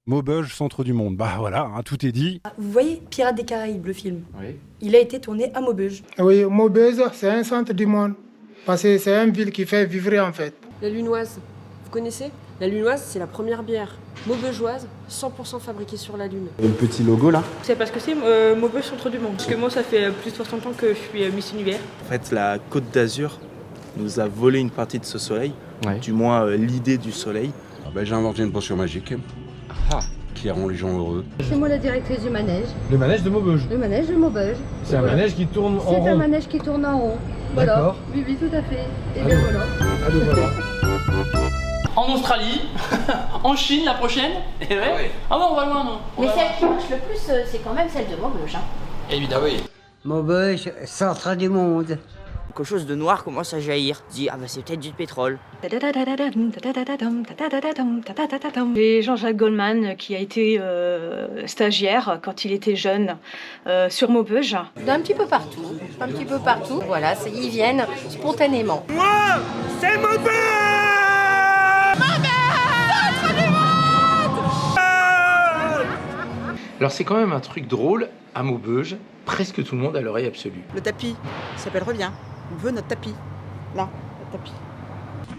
Maubeuge, centre du monde. Bah voilà, hein, tout est dit. Vous voyez Pirates des Caraïbes, le film. Oui. Il a été tourné à Maubeuge. Oui, Maubeuge, c'est un centre du monde. Parce que c'est une ville qui fait vivre en fait. La Lunoise, vous connaissez? La Lunoise, c'est la première bière maubeugeoise, 100% fabriquée sur la Lune. Le petit logo là. C'est parce que c'est Maubeuge Centre du Monde. Parce que moi, ça fait plus de 60 ans que je suis Miss Univers. En fait, la Côte d'Azur nous a volé une partie de ce soleil, Ouais. du moins l'idée du soleil. J'ai inventé une potion magique qui rend les gens heureux. C'est moi la directrice du manège. Le manège de Maubeuge. Le manège de Maubeuge. C'est un manège qui tourne en C'est un rond. manège qui tourne en rond. Voilà. D'accord. Oui, oui, tout à fait. Et Ah bien oui. voilà. Allez, voilà. En Australie, en Chine la prochaine. Et ouais. Ah ouais, on va loin, non? Mais celle qui marche le plus, c'est quand même celle de Maubeuge. Évidemment, oui. Maubeuge, centre du monde. Quelque chose de noir commence à jaillir. Je dis, ah bah c'est peut-être du pétrole. J'ai Jean-Jacques Goldman qui a été stagiaire quand il était jeune sur Maubeuge. Un petit peu partout. Un petit peu partout. Voilà, ils viennent spontanément. Moi, c'est Maubeuge! Alors c'est quand même un truc drôle, à Maubeuge, presque tout le monde a l'oreille absolue. Le tapis, ça s'appelle Reviens. On veut notre tapis. Là, le tapis.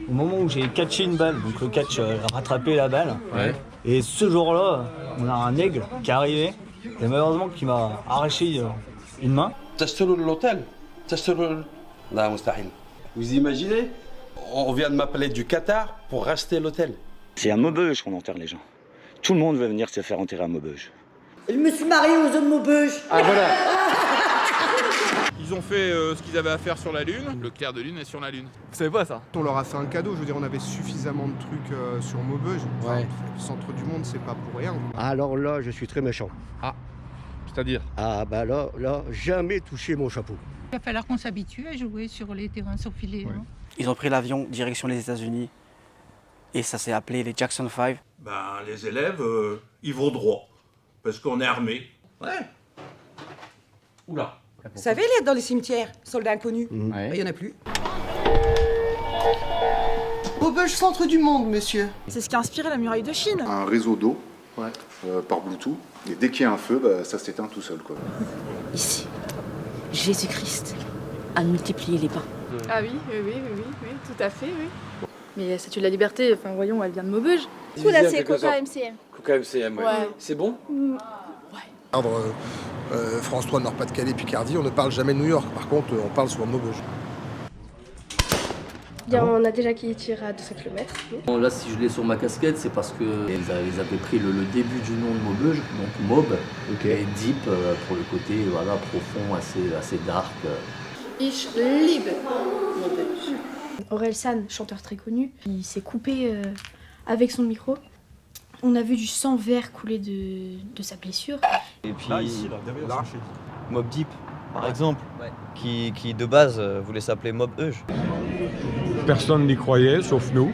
Au moment où j'ai catché une balle, donc le catch a rattrapé la balle. Ouais. Et ce jour-là, on a un aigle qui est arrivé. Et malheureusement qui m'a arraché une main. تشتروا l'hôtel. لا مستحيل. Vous imaginez? On vient de m'appeler du Qatar pour racheter l'hôtel. C'est à Maubeuge qu'on enterre les gens. Tout le monde veut venir se faire enterrer à Maubeuge. Je me suis mariée aux hommes Maubeuge. Ah voilà. Ils ont fait ce qu'ils avaient à faire sur la Lune. Le clair de lune est sur la Lune. Vous savez pas ça? On leur a fait un cadeau, je veux dire, on avait suffisamment de trucs sur Maubeuge. Ouais. Le centre du monde, c'est pas pour rien. Alors là, je suis très méchant. C'est-à-dire? Ah bah là, jamais toucher mon chapeau. Il va falloir qu'on s'habitue à jouer sur les terrains surfilés. Ouais. Ils ont pris l'avion direction les États-Unis. Et ça s'est appelé les Jackson 5. Les élèves, ils vont droit. Parce qu'on est armés. Ouais. Oula. Vous savez, dans les cimetières, soldats inconnus, il n'y en a plus. Maubeuge Centre du Monde, monsieur. C'est ce qui a inspiré la muraille de Chine. Un réseau d'eau par Bluetooth. Et dès qu'il y a un feu, ça s'éteint tout seul, quoi. Ici, Jésus-Christ a multiplié les pains. Ah oui, tout à fait, oui. Mais la Statue de la Liberté, enfin voyons, elle vient de Maubeuge. Du coup, là, c'est Coca MCM. Coca MCM, Ouais. C'est bon? France 3 Nord-Pas-de-Calais, Picardie, on ne parle jamais de New York. Par contre, on parle souvent de Maubeuge. On a déjà qui tire à 200 km. Là, si je l'ai sur ma casquette, c'est parce que ils avaient pris le début du nom de Maubeuge, donc Maube, et Deep pour le côté profond, assez dark. Ich liebe Maubeuge. Aurel San, chanteur très connu, il s'est coupé avec son micro. On a vu du sang vert couler de sa blessure. Et puis Mob Deep, par exemple, qui de base voulait s'appeler Maubeuge. Personne n'y croyait, sauf nous.